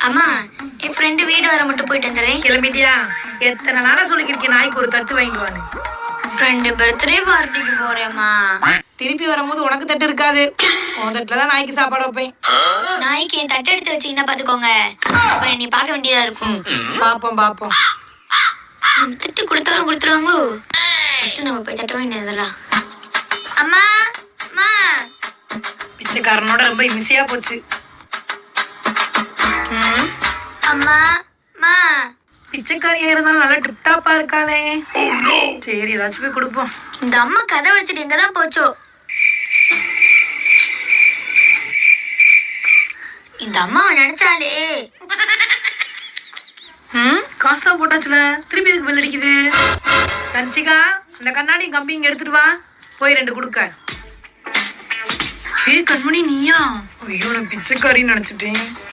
அம்மா என் ஃப்ரெண்டு வீடு வர மட்டும் போயிட்டு வந்துடுறேன். கிளம்பிட்டியா? எத்தனை நாளா சொல்லிக்கிறேன் நாய்க்கு ஒரு தட்டு வாங்கிடுவான்னு. ஃப்ரெண்டு பர்த்டே பார்ட்டிக்கு போறேம்மா. திருப்பி வரும்போது உனக்கு தட்டு இருக்காது, உன் தட்டுல தான் நாய்க்கு சாப்பாடு வைப்பேன். நாய்க்கு என் தட்டு எடுத்து வச்சீங்கன்னா பாத்துக்கோங்க, அப்புறம் நீ பார்க்க வேண்டியதா இருக்கும். பாப்போம் பாப்போம். தட்டு கொடுத்துருவாங்களோ? ஃபர்ஸ்ட் நம்ம போய் தட்ட வேண்டியதுடா. அம்மா அம்மா, பிச்சைக்காரனோட ரொம்ப இமிசியா போச்சு. அம்மா அம்மா, பிச்சைக்காரியா இருந்தாலும் நல்லா டிப்டாப்பா இருக்காளே. சரி ஏதாச்சும் போய் கொடுப்போம். இந்த அம்மா கதை வச்சுட்டு எங்கதான் போச்சோ? இந்த அம்மா நினைச்சாலே. காசுலாம் போட்டாச்சுல, திருப்பி இதுக்கு பில் அடிக்குது. தன்சிகா, இந்த கண்ணாடி கம்பி இங்க எடுத்துட்டு வா, போய் 2 கொடுக்க. ஏய் கண்மணி நீயா? ஐயோ நான் பிச்சைக்காரின்னு நினைச்சிட்டேன்.